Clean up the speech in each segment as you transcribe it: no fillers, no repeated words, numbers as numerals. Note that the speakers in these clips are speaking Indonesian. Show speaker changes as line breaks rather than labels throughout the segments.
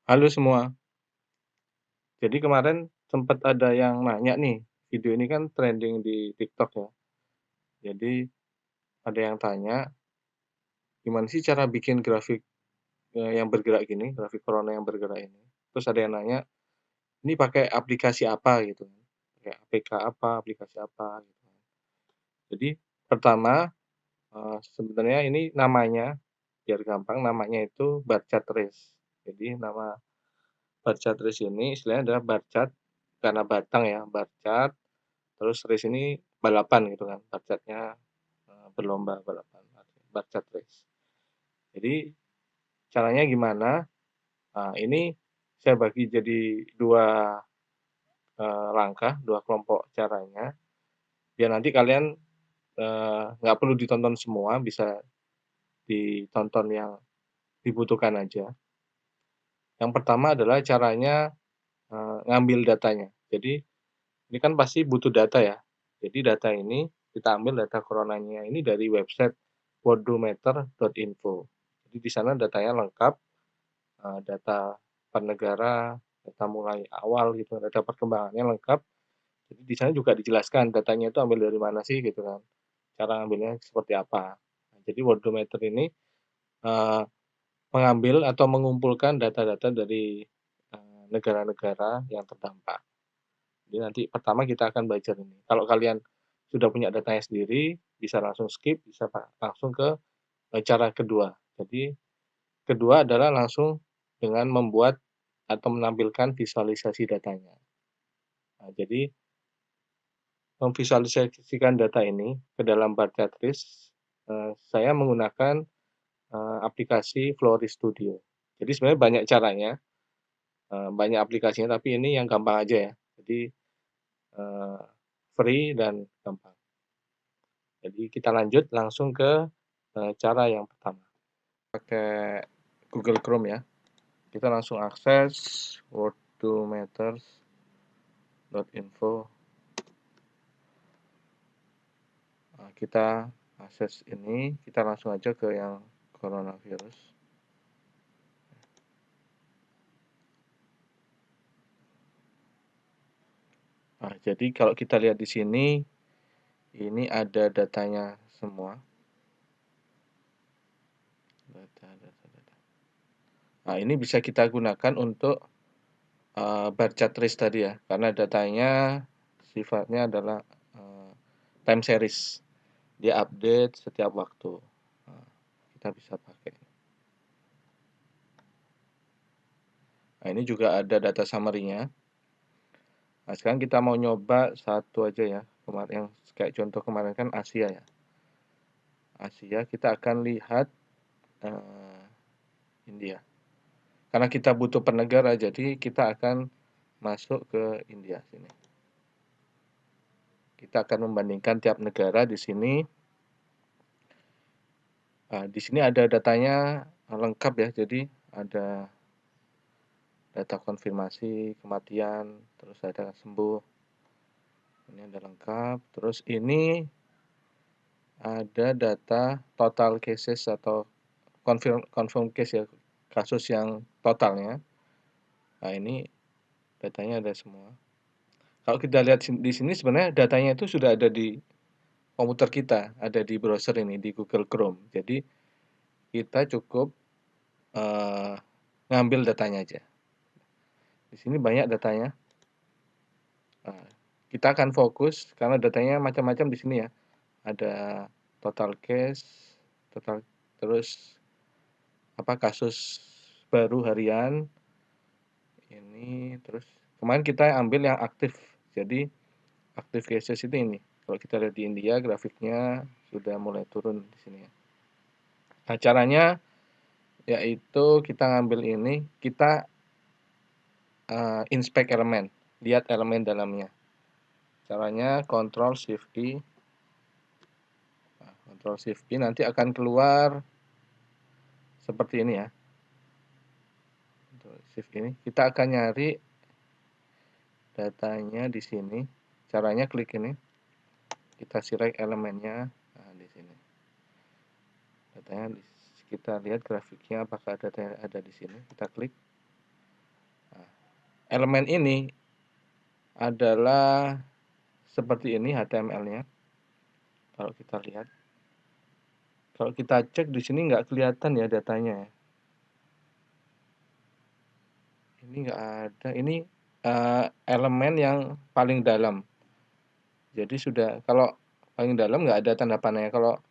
Halo semua. Jadi kemarin sempat ada yang nanya nih, video ini kan trending di TikTok ya. Jadi ada yang tanya, gimana sih cara bikin grafik, yang bergerak gini, grafik corona yang bergerak ini. Terus ada yang nanya, ini pakai aplikasi apa gitu kan, pakai APK apa, aplikasi apa gitu kan. Jadi pertama, sebenarnya ini namanya, biar gampang namanya itu bar chart race. Jadi nama bar chart race ini istilahnya adalah bar chart karena batang ya, bar chart. Terus race ini balapan gitu kan, bacatnya, berlomba balapan, bacat race. Jadi caranya gimana, ini saya bagi jadi 2 langkah, 2 kelompok caranya, biar nanti kalian, nggak perlu ditonton semua, bisa ditonton yang dibutuhkan aja. Yang pertama adalah caranya, ngambil datanya. Jadi ini kan pasti butuh data ya. Jadi data ini kita ambil data coronanya ini dari website worldometer.info. Jadi di sana datanya lengkap, data per negara, data mulai awal gitu, data perkembangannya lengkap. Jadi di sana juga dijelaskan datanya itu ambil dari mana sih gitu kan, cara ngambilnya seperti apa. Nah, jadi Worldometer ini, eee, mengambil atau mengumpulkan data-data dari, negara-negara yang terdampak. Jadi nanti pertama kita akan belajar ini. Kalau kalian sudah punya datanya sendiri, bisa langsung skip, bisa langsung ke, cara kedua. Jadi kedua adalah langsung dengan membuat atau menampilkan visualisasi datanya. Nah, jadi memvisualisasikan data ini ke dalam bar chart list, saya menggunakan, aplikasi Flori Studio. Jadi sebenarnya banyak caranya, banyak aplikasinya, tapi ini yang gampang aja ya. Jadi, eee, free dan gampang. Jadi kita lanjut langsung ke, cara yang pertama. Pakai Google Chrome ya. Kita langsung akses worldometers.info. Nah, kita akses ini, kita langsung aja ke yang coronavirus. Nah, jadi kalau kita lihat di sini, ini ada datanya semua. Data. Nah, ini bisa kita gunakan untuk bar chart trace tadi ya, karena datanya sifatnya adalah time series. Dia update setiap waktu. Nah, kita bisa pakai. Nah, ini juga ada data summary-nya. Nah, sekarang kita mau nyoba satu aja ya. Kemarin yang kayak contoh kemarin kan Asia ya. Asia kita akan lihat India. Karena kita butuh per negara, jadi kita akan masuk ke India sini. Kita akan membandingkan tiap negara di sini. Nah, di sini ada datanya lengkap ya, jadi ada data konfirmasi kematian, terus ada sembuh. Ini ada lengkap. Terus ini ada data total cases atau confirm case ya, kasus yang totalnya. Nah, ini datanya ada semua. Kalau kita lihat di sini sebenarnya datanya itu sudah ada di komputer kita, ada di browser ini, di Google Chrome. Jadi kita cukup, ngambil datanya aja. Di sini banyak datanya. Nah, kita akan fokus karena datanya macam-macam di sini ya. Ada total case, total terus kasus baru harian, ini terus kemarin kita ambil yang aktif. Jadi aktif cases itu ini. Kalau kita lihat di India grafiknya sudah mulai turun di sini ya. Nah, caranya yaitu kita ngambil ini, kita, inspect elemen, lihat elemen dalamnya. Caranya Ctrl Shift I, Ctrl Shift I nanti akan keluar seperti ini ya. Ctrl Shift ini, kita akan nyari datanya di sini. Caranya klik ini, kita select elemennya, nah di sini. Datanya kita lihat grafiknya apakah ada di sini, kita klik. elemen ini adalah seperti ini HTML-nya. Kalau kita lihat, kalau kita cek di sini nggak kelihatan ya datanya ya. Ini nggak ada. Ini elemen yang paling dalam. Jadi sudah kalau paling dalam nggak ada tanda panahnya. Kalau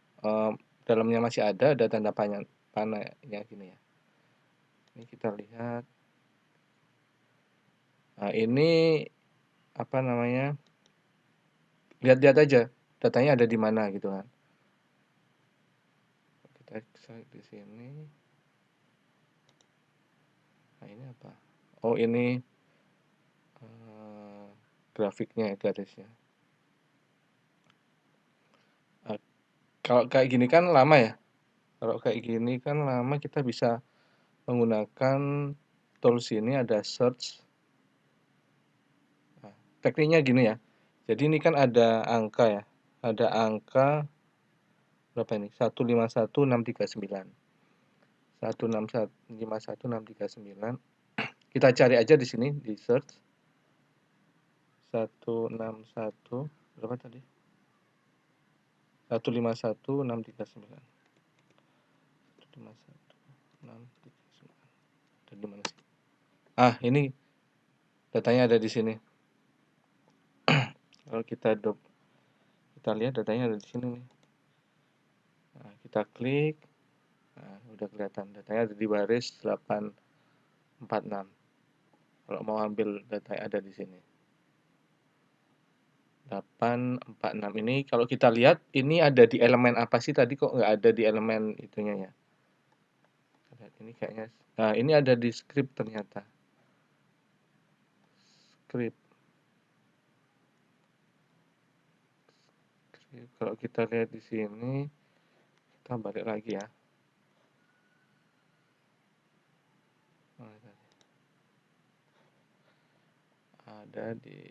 dalamnya masih ada tanda panahnya gini ya. Ini kita lihat. Nah, ini apa namanya? Lihat-lihat aja datanya ada di mana gitu kan. Kita cek di sini. Nah, ini apa? Oh, ini grafiknya ya, garisnya. Nah, kalau kayak gini kan lama ya. Kalau kayak gini kan lama, kita bisa menggunakan tools ini, ada search. Nah, tekniknya gini ya. Jadi ini kan ada angka ya. Ada angka berapa ini? 151639. 151639. Kita cari aja di sini di search. 161 berapa tadi? 151639. 151639. Dari mana sih? Ah, ini datanya ada di sini. Kalau kita lihat datanya ada di sini nih. Nah, kita klik. Nah, udah kelihatan datanya ada di baris 846. Kalau mau ambil data ada di sini. 846 ini kalau kita lihat ini ada di elemen apa sih tadi, kok nggak ada di elemen itunya ya. Ini kayaknya. Nah, ini ada di script ternyata. Script. Kalau kita lihat di sini, kita balik lagi ya. Ada di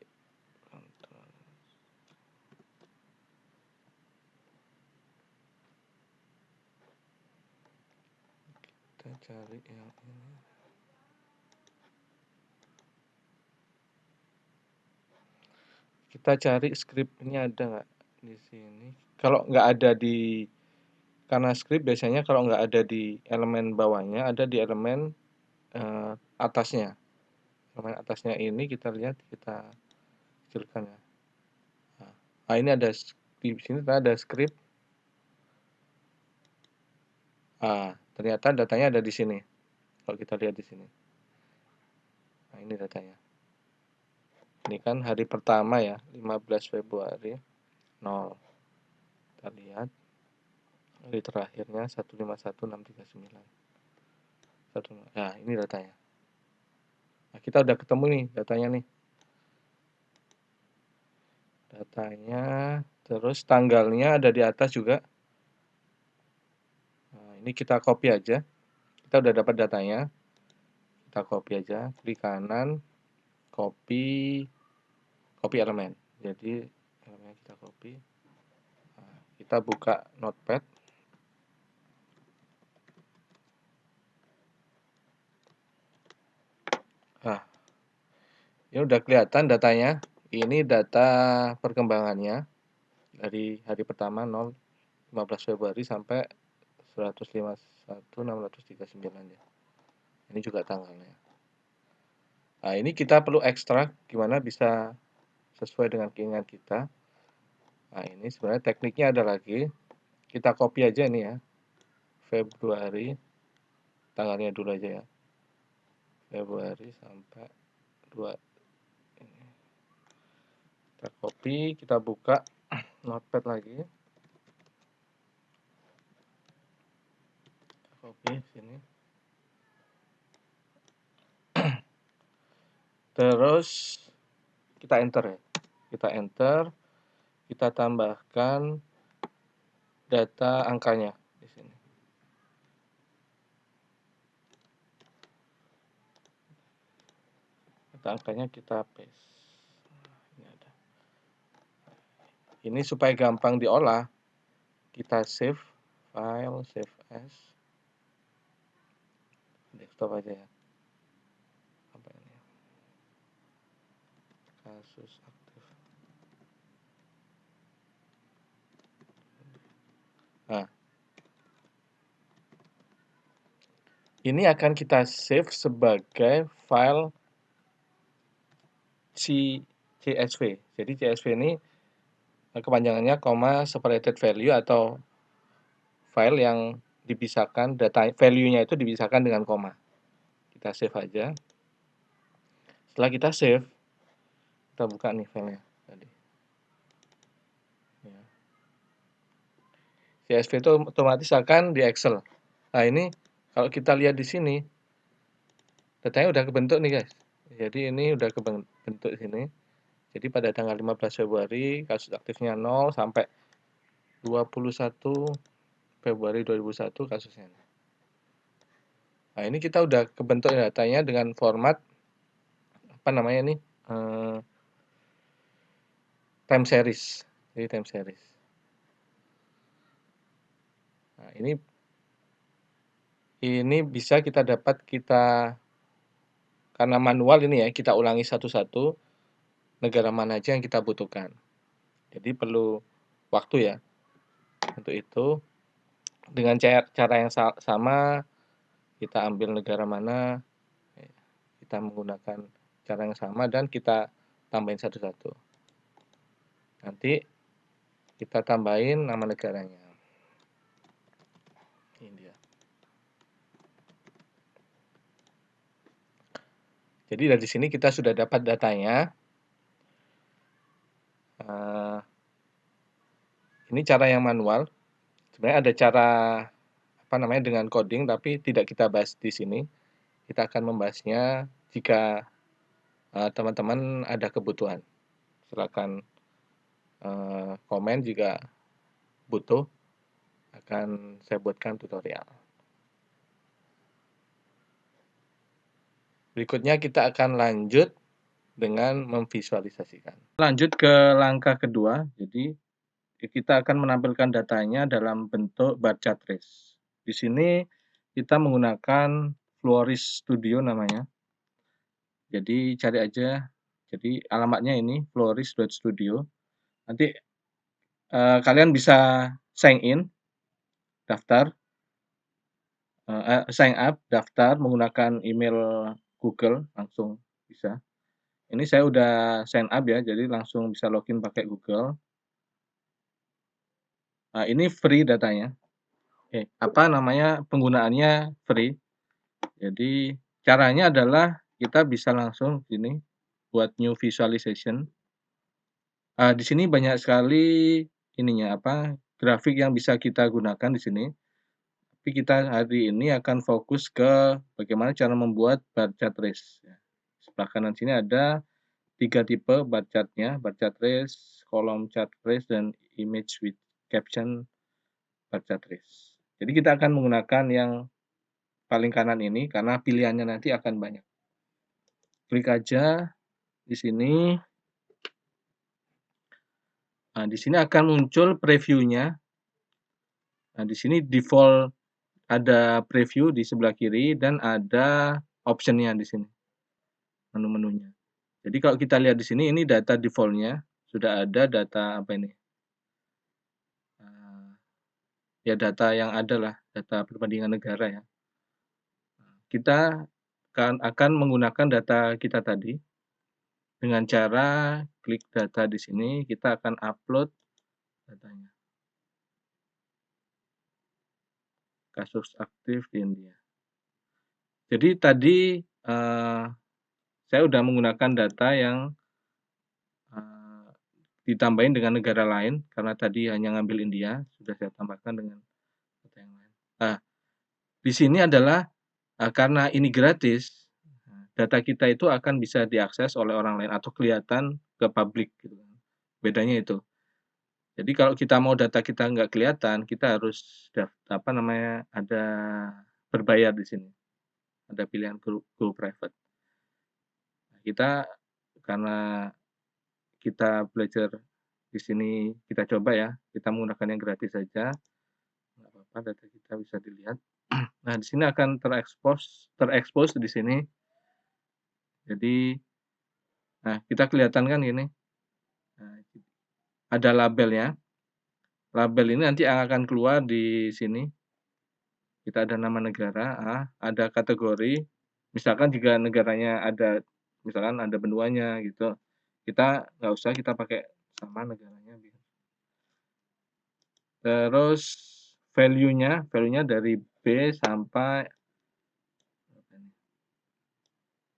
kita cari yang ini. Kita cari script ini ada nggak di sini. Kalau nggak ada di, karena script biasanya kalau nggak ada di elemen bawahnya, ada di elemen atasnya. Elemen atasnya ini kita lihat, kita kecilkan ya. Nah, ini ada di sini ada script. Ternyata datanya ada di sini. Kalau kita lihat di sini. Nah, ini datanya. Ini kan hari pertama ya, 15 Februari 0. Kita lihat hari terakhirnya 151639. Nah, ini datanya. Nah, kita udah ketemu nih datanya nih. Datanya, terus tanggalnya ada di atas juga. Nah, ini kita copy aja. Kita udah dapat datanya. Kita copy aja, klik kanan, copy elemen. Jadi elemennya kita copy. Nah, kita buka Notepad. Nah, ini udah kelihatan datanya. Ini data perkembangannya dari hari pertama 15 Februari sampai 151.639 ya. Ini juga tanggalnya. Nah, ini kita perlu ekstrak gimana bisa sesuai dengan keinginan kita. Nah, ini sebenarnya tekniknya ada lagi. Kita copy aja ini ya. Februari, tanggalnya dulu aja ya. Februari sampai 2 ini. Kita copy, kita buka Notepad lagi. Kita copy sini. Terus kita enter ya. Kita enter, kita tambahkan data angkanya di sini. Data angkanya kita paste. Ini ada. Ini supaya gampang diolah, kita save file, save as, desktop aja ya. Apa ini? kasus aktif. Nah, ini akan kita save sebagai file CSV. Jadi CSV ini kepanjangannya separated value atau file yang dipisahkan, data value-nya itu dipisahkan dengan koma. Kita save aja. Setelah kita save, kita buka nih filenya tadi. Ya. CSV itu otomatis akan di Excel. Nah ini kalau kita lihat di sini, datanya udah kebentuk nih guys. Jadi ini udah kebentuk di sini. Jadi pada tanggal 15 Februari kasus aktifnya 0 sampai 21 Februari 2001 kasusnya. Nah ini kita udah kebentuk datanya dengan format apa namanya ini time series. Jadi time series. Nah ini bisa kita dapat karena manual ini ya, kita ulangi satu-satu negara mana aja yang kita butuhkan. Jadi perlu waktu ya untuk itu. Dengan cara yang sama, kita ambil negara mana, kita menggunakan cara yang sama dan kita tambahin satu-satu. Nanti kita tambahin nama negaranya. India. Jadi dari sini kita sudah dapat datanya. Ini cara yang manual. Sebenarnya ada cara dengan coding, tapi tidak kita bahas di sini. Kita akan membahasnya jika teman-teman ada kebutuhan. Silakan komen jika butuh, akan saya buatkan tutorial. Berikutnya kita akan lanjut dengan memvisualisasikan. Lanjut ke langkah kedua, jadi kita akan menampilkan datanya dalam bentuk bar chart trace. Di sini kita menggunakan Floris Studio namanya. Jadi cari aja, jadi alamatnya ini floris.studio. Nanti kalian bisa sign in, daftar, sign up, daftar menggunakan email Google, langsung bisa. Ini saya udah sign up ya, jadi langsung bisa login pakai Google. Nah, ini free datanya. Penggunaannya free. Jadi caranya adalah kita bisa langsung sini buat new visualization. Di sini banyak sekali grafik yang bisa kita gunakan di sini. Tapi kita hari ini akan fokus ke bagaimana cara membuat bar chart trace. Sebelah kanan sini ada 3 tipe bar chart-nya, bar chart trace, column chart trace, dan image with caption bar chart trace. Jadi kita akan menggunakan yang paling kanan ini karena pilihannya nanti akan banyak. Klik aja di sini. Nah, di sini akan muncul previewnya. Nah, di sini default ada preview di sebelah kiri dan ada optionnya di sini, menu-menunya. Jadi kalau kita lihat di sini, ini data defaultnya sudah ada data apa ini? Ya data yang ada lah, data perbandingan negara ya. Kita akan menggunakan data kita tadi dengan cara klik data di sini, kita akan upload datanya. Kasus aktif di India. Jadi tadi saya sudah menggunakan data yang ditambahin dengan negara lain, karena tadi hanya ngambil India, sudah saya tambahkan dengan data yang lain. Nah, di sini adalah karena ini gratis, data kita itu akan bisa diakses oleh orang lain atau kelihatan ke publik. Gitu. Bedanya itu. Jadi kalau kita mau data kita nggak kelihatan, kita harus ada berbayar di sini. Ada pilihan go private. Kita karena kita belajar di sini, kita coba ya, kita menggunakan yang gratis saja, nggak apa-apa, data kita bisa dilihat. Nah, di sini akan terekspos di sini. Jadi Nah, kita kelihatan kan ini, nah, ada labelnya. Label ini nanti akan keluar di sini, kita ada nama negara, ada kategori, misalkan jika negaranya ada misalkan ada benuanya gitu, kita nggak usah kita pakai sama negaranya. Terus value-nya dari B sampai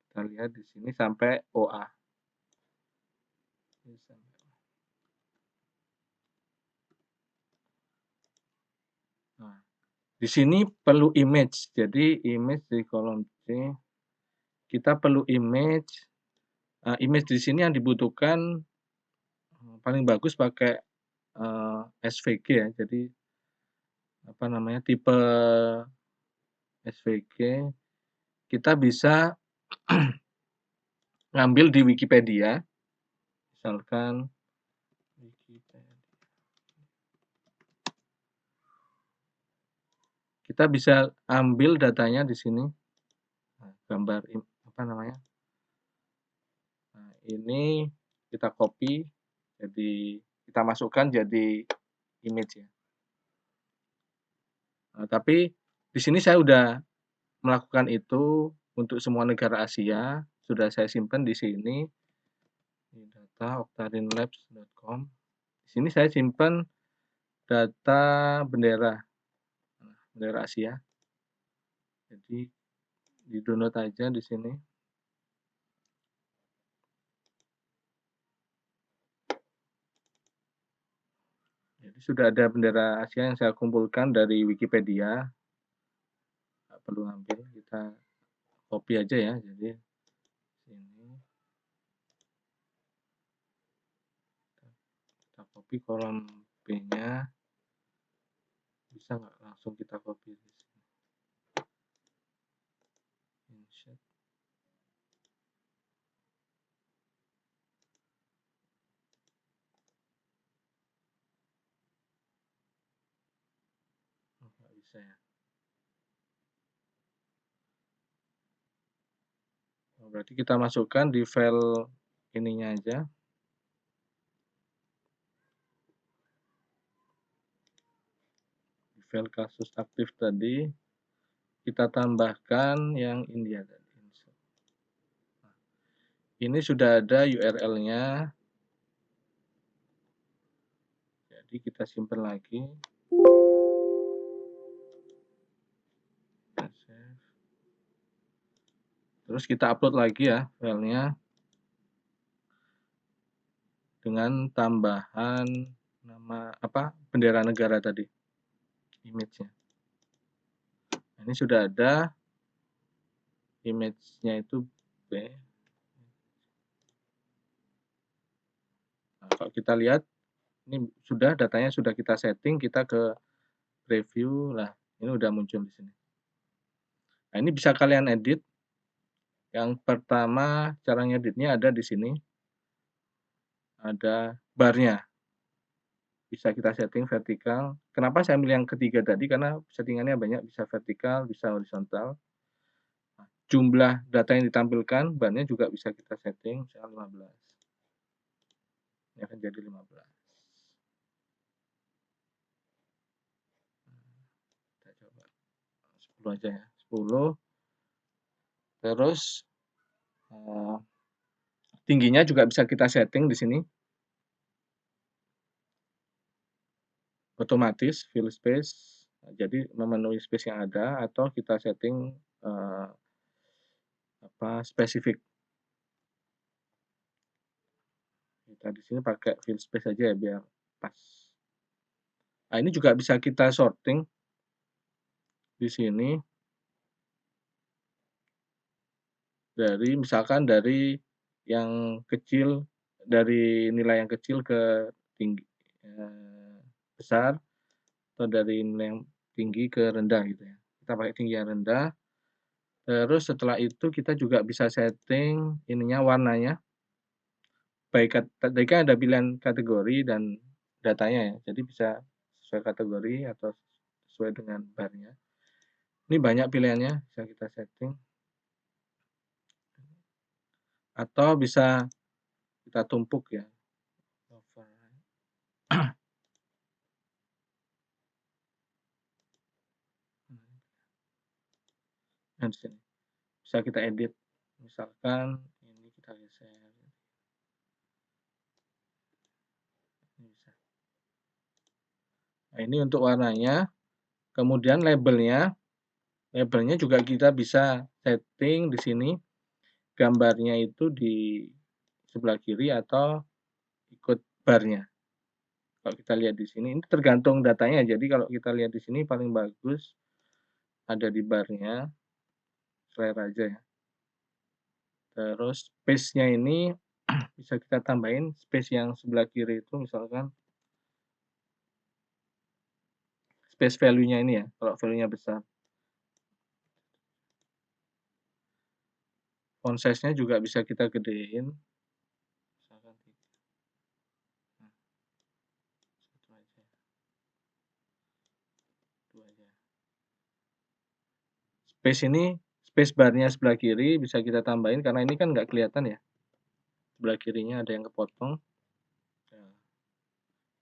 kita lihat di sini sampai OA. Nah, di sini perlu image, jadi image di kolom C, kita perlu image, image di sini yang dibutuhkan paling bagus pakai, SVG ya, jadi apa namanya, tipe SVG, kita bisa ngambil di Wikipedia, misalkan Wikipedia. Kita bisa ambil datanya di sini, gambar apa namanya, nah ini kita copy, jadi kita masukkan jadi image ya. Nah, tapi di sini saya udah melakukan itu untuk semua negara Asia, sudah saya simpan di sini, di data octarinelabs.com. Di sini saya simpan data bendera, bendera Asia. Jadi di-download aja di sini. Jadi sudah ada bendera Asia yang saya kumpulkan dari Wikipedia. Nggak perlu ambil, kita copy aja ya. Jadi ini kita copy kolom B-nya. Bisa nggak langsung kita copy di sini. Insert. Oh, nggak bisa ya. Oh, berarti kita masukkan di file ininya aja. Di file kasus aktif tadi, kita tambahkan yang India tadi. Ini sudah ada URL-nya. Jadi kita simpan lagi. Terus kita upload lagi ya filenya dengan tambahan nama apa, bendera negara tadi, image-nya. Nah, ini sudah ada image-nya itu B. Nah, kalau kita lihat ini sudah datanya sudah kita setting, kita ke preview lah, ini udah muncul di sini. Nah, ini bisa kalian edit. Yang pertama cara ngeditnya ada di sini. Ada bar-nya. Bisa kita setting vertikal. Kenapa saya milih yang ketiga tadi? Karena settingannya banyak, bisa vertikal, bisa horizontal. Jumlah data yang ditampilkan, bar-nya juga bisa kita setting, misalnya 15. Ini akan jadi 15. Kita coba 10 aja ya, 10. Terus tingginya juga bisa kita setting di sini. Otomatis fill space, jadi memenuhi space yang ada, atau kita setting spesifik. Kita di sini pakai fill space aja ya biar pas. Nah, ini juga bisa kita sorting di sini dari misalkan dari yang kecil, dari nilai yang kecil ke tinggi, besar, atau dari nilai yang tinggi ke rendah gitu ya. Kita pakai tinggi yang rendah. Terus setelah itu kita juga bisa setting ininya warnanya. Baik tadi kan ada pilihan kategori dan datanya ya. Jadi bisa sesuai kategori atau sesuai dengan barnya. Ini banyak pilihannya, bisa kita setting. Atau bisa kita tumpuk ya. Nah, di sini bisa kita edit. Misalkan ini kita geser. Ini bisa. Nah, ini untuk warnanya. Kemudian labelnya juga kita bisa setting di sini. Gambarnya itu di sebelah kiri atau ikut barnya. Kalau kita lihat di sini, ini tergantung datanya. Jadi kalau kita lihat di sini paling bagus ada di barnya, selera aja ya. Terus space-nya ini bisa kita tambahin space yang sebelah kiri itu, misalkan space value-nya ini ya, kalau value-nya besar. Font size-nya juga bisa kita gedein. Misalkan nah, satu aja. Dua aja. Space ini, space bar-nya sebelah kiri bisa kita tambahin karena ini kan nggak kelihatan ya. Sebelah kirinya ada yang kepotong. Nah,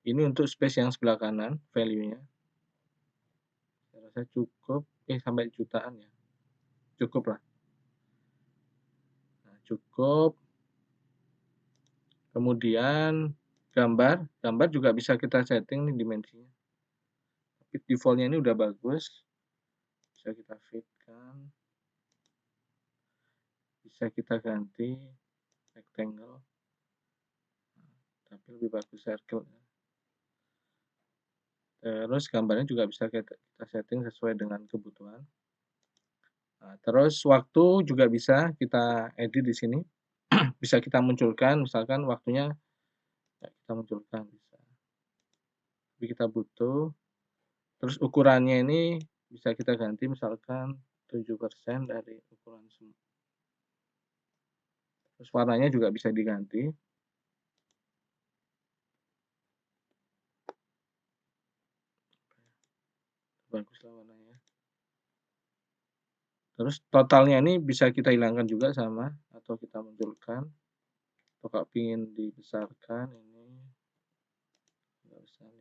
ini untuk space yang sebelah kanan, value-nya. Saya rasa cukup, sampai jutaan ya. Cukup lah. Nah, cukup. Kemudian gambar juga bisa kita setting nih dimensinya. Tapi default-nya ini udah bagus. Bisa kita fitkan. Bisa kita ganti rectangle. Nah, tapi lebih bagus circle. Terus gambarnya juga bisa kita setting sesuai dengan kebutuhan. Nah, terus waktu juga bisa kita edit di sini. Bisa kita munculkan, misalkan waktunya kita munculkan bisa. Tapi kita butuh. Terus ukurannya ini bisa kita ganti misalkan 7% dari ukuran semua. Terus warnanya juga bisa diganti. Baguslah warnanya. Terus totalnya ini bisa kita hilangkan juga sama atau kita munculkan. Atau kalau ingin dibesarkan ini nggak usah 5.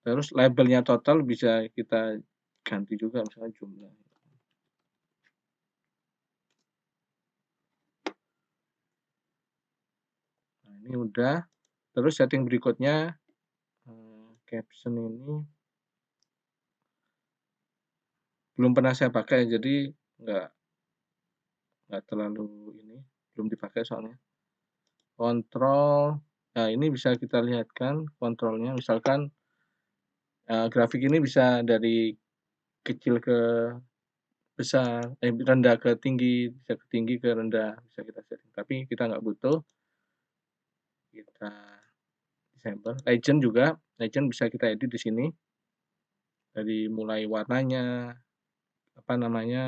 Terus labelnya total bisa kita ganti juga misalnya jumlah. Nah, ini udah. Terus setting berikutnya caption ini belum pernah saya pakai jadi nggak terlalu ini, belum dipakai soalnya. Kontrol, nah ini bisa kita lihatkan kontrolnya, misalkan grafik ini bisa dari kecil ke besar, rendah ke tinggi, bisa ke tinggi ke rendah, bisa kita setting. Tapi kita nggak butuh, kita disable. Legend juga, legend bisa kita edit di sini. Dari mulai warnanya, apa namanya,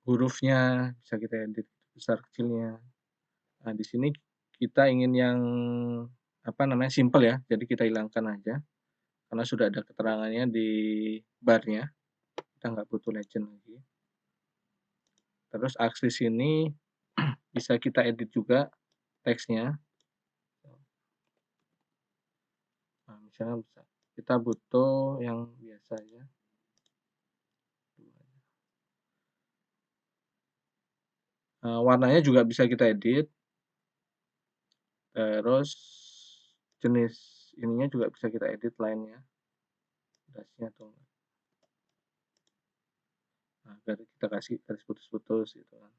hurufnya bisa kita edit besar kecilnya. Nah, di sini kita ingin yang apa namanya simple ya, jadi kita hilangkan aja karena sudah ada keterangannya di barnya. Kita nggak butuh legend lagi. Terus aksis ini bisa kita edit juga teksnya. Nah, misalnya bisa kita butuh yang biasa aja. Warnanya juga bisa kita edit. Terus jenis ininya juga bisa kita edit lainnya. Dasnya atau enggak. Nah, kita kasih garis putus-putus gitu kan.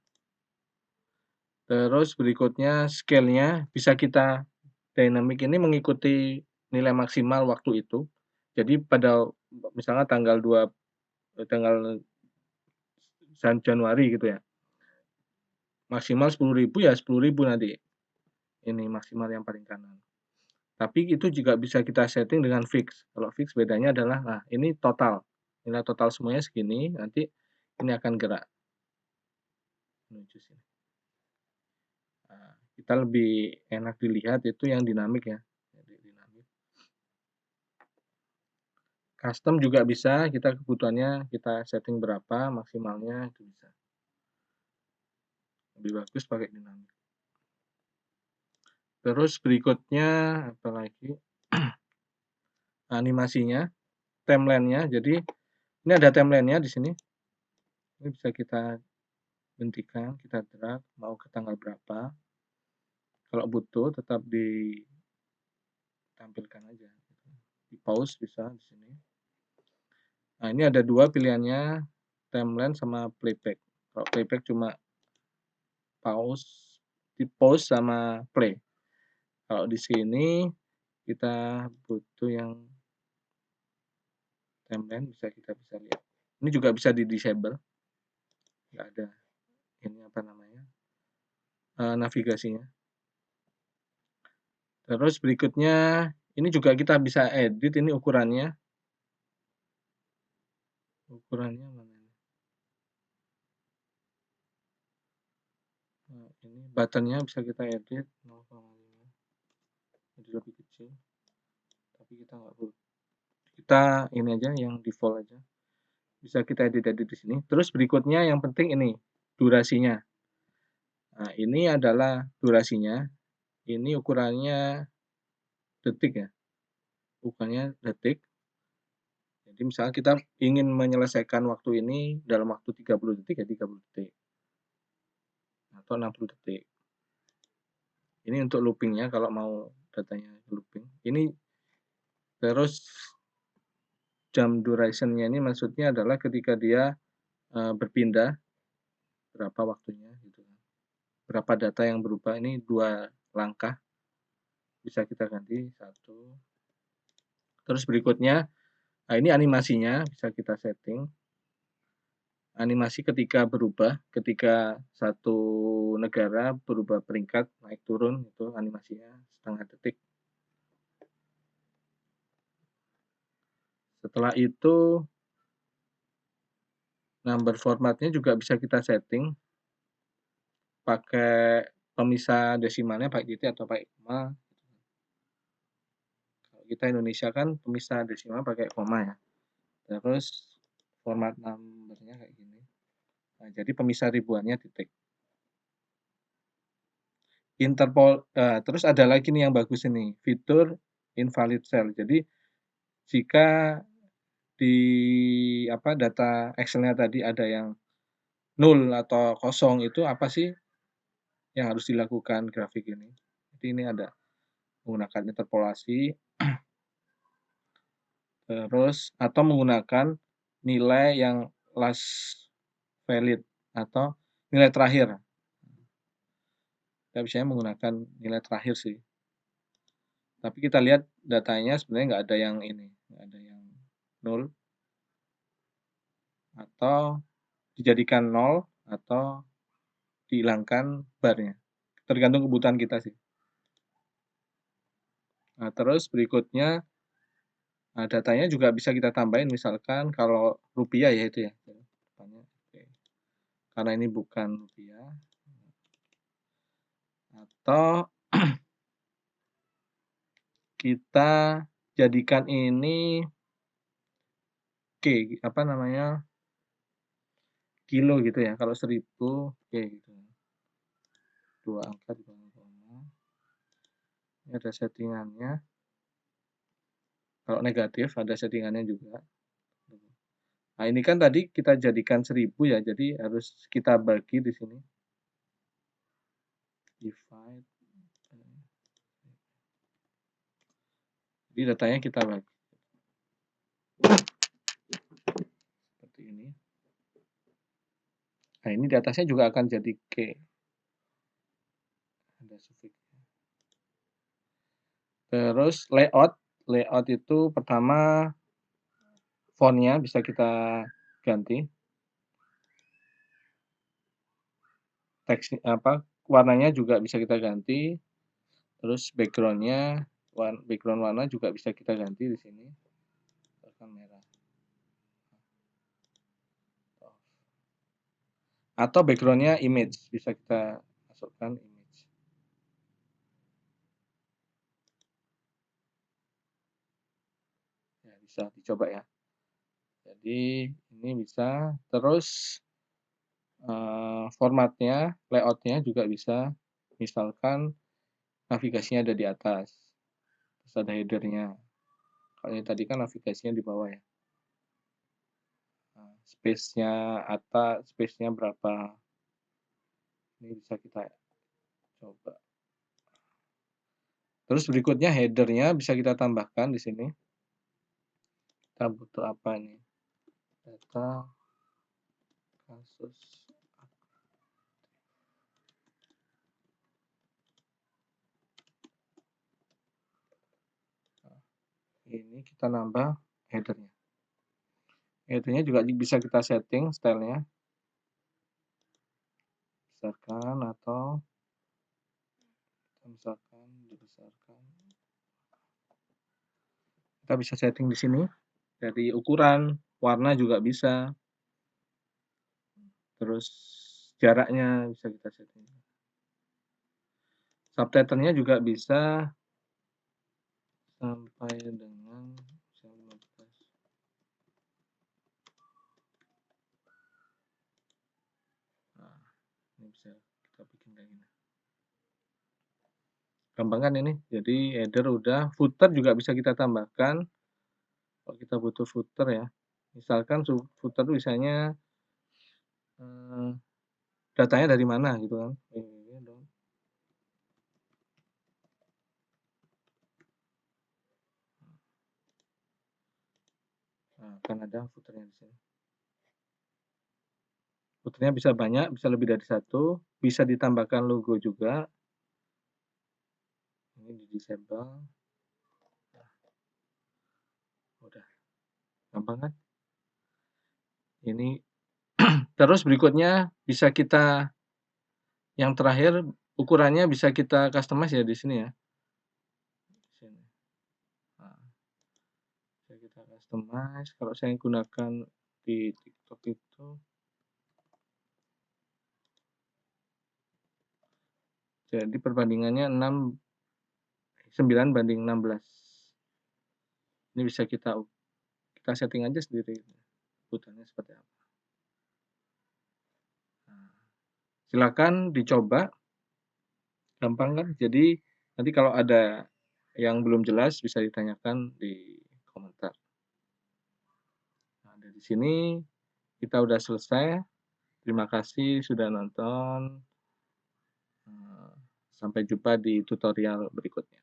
Terus berikutnya scale-nya bisa kita dynamic ini mengikuti nilai maksimal waktu itu. Jadi pada misalnya tanggal Januari gitu ya. Maksimal 10.000 ya 10.000 nanti. Ini maksimal yang paling kanan. Tapi itu juga bisa kita setting dengan fix. Kalau fix bedanya adalah nah ini total. Nilai total semuanya segini, nanti ini akan gerak menuju sini. Nah, kita lebih enak dilihat itu yang dinamik ya. Jadi dinamik. Custom juga bisa, kita kebutuhannya kita setting berapa maksimalnya itu bisa. lebih bagus pakai dinamik. Terus berikutnya apalagi animasinya, timeline-nya. Jadi ini ada timeline-nya di sini. Ini bisa kita hentikan, kita drag mau ke tanggal berapa. Kalau butuh tetap ditampilkan aja. Di pause bisa di sini. Nah, ini ada dua pilihannya, timeline sama playback. Kalau playback cuma di pause sama play. Kalau di sini kita butuh yang timeline, bisa lihat. Ini juga bisa di disable. Nggak ada ini apa namanya navigasinya. Terus berikutnya ini juga kita bisa edit ini ukurannya. Ukurannya mana ini? Nah, ini buttonnya bisa kita edit 0,5 jadi lebih kecil. Tapi kita nggak perlu. Kita ini aja yang default aja. Bisa kita edit di sini. Terus berikutnya yang penting ini durasinya. Nah, ini adalah durasinya. Ini ukurannya detik ya. Ukurannya detik. Jadi misalnya kita ingin menyelesaikan waktu ini dalam waktu 30 detik ya 30 detik. Atau 60 detik. Ini untuk loopingnya kalau mau datanya looping. Ini terus jam duration-nya ini maksudnya adalah ketika dia berpindah berapa waktunya gitu. Berapa data yang berubah ini 2 langkah. Bisa kita ganti 1. Terus berikutnya, nah ini animasinya bisa kita setting. Animasi ketika berubah, ketika satu negara berubah peringkat naik turun itu animasinya setengah detik. Setelah itu number formatnya juga bisa kita setting pakai pemisah desimalnya pakai titik atau pakai koma. Kalau kita Indonesia kan pemisah desimal pakai koma ya. Terus format numbernya kayak gini. Nah, jadi pemisah ribuannya titik. Interpol, terus ada lagi nih yang bagus ini, fitur invalid cell. Jadi jika di data Excel-nya tadi ada yang 0 atau kosong itu apa sih yang harus dilakukan grafik ini. Jadi ini ada menggunakan interpolasi, terus atau menggunakan nilai yang last valid atau nilai terakhir. Kita biasanya menggunakan nilai terakhir sih. Tapi kita lihat datanya sebenarnya nggak ada yang ini, nggak ada yang 0 atau dijadikan 0 atau dihilangkan barnya. Tergantung kebutuhan kita sih. Nah, terus berikutnya datanya juga bisa kita tambahin misalkan kalau rupiah ya itu ya. Karena ini bukan rupiah. Atau kita jadikan ini apa namanya kilo gitu ya. Kalau 1000 gitu. 2 angka di bawah koma. Ini ada settingannya. Kalau negatif ada settingannya juga. Nah, ini kan tadi kita jadikan 1000 ya. Jadi harus kita bagi di sini. Divide. Jadi datanya kita bagi. Seperti ini. Nah, ini di atasnya juga akan jadi K. Ada sufiksnya. Terus layout. Layout itu pertama font-nya bisa kita ganti. Teks warnanya juga bisa kita ganti. Terus background-nya, background warna juga bisa kita ganti di sini. Akan merah. Atau background-nya image, bisa kita masukkan image. Ya, bisa dicoba ya. Jadi ini bisa. Terus formatnya, layout-nya juga bisa, misalkan navigasinya ada di atas, terus ada header-nya. Kalau yang tadi kan navigasinya di bawah ya. Space-nya space-nya berapa, ini bisa kita coba. Terus berikutnya header-nya bisa kita tambahkan di sini. Kita butuh apa nih? Data kasus. Ini kita nambah header-nya. Header-nya juga bisa kita setting style-nya. Besarkan atau misalkan dibesarkan. Kita bisa setting di sini. Dari ukuran, warna juga bisa. Terus jaraknya bisa kita setting. Subtitle-nya juga bisa sampai dengan 15. Nah, ini bisa kita bikin kayak gini. Gampang kan ini? Jadi header udah, footer juga bisa kita tambahkan. Kalau kita butuh footer ya, misalkan footer misalnya datanya dari mana gitu kan. Nah, kan ada footernya di sini. Footernya bisa banyak, bisa lebih dari satu, bisa ditambahkan logo juga. Ini di disable. Nah, udah, gampang kan? Ini terus berikutnya bisa kita, yang terakhir ukurannya bisa kita customize ya di sini ya. Di sini. Nah, bisa kita customize. Kalau saya gunakan di TikTok itu, jadi perbandingannya 9:16. Ini bisa kita setting aja sendiri ukurannya seperti apa. Nah, silakan dicoba, gampang kan? Jadi nanti kalau ada yang belum jelas bisa ditanyakan di komentar. Nah, dari sini kita udah selesai. Terima kasih sudah nonton. Sampai jumpa di tutorial berikutnya.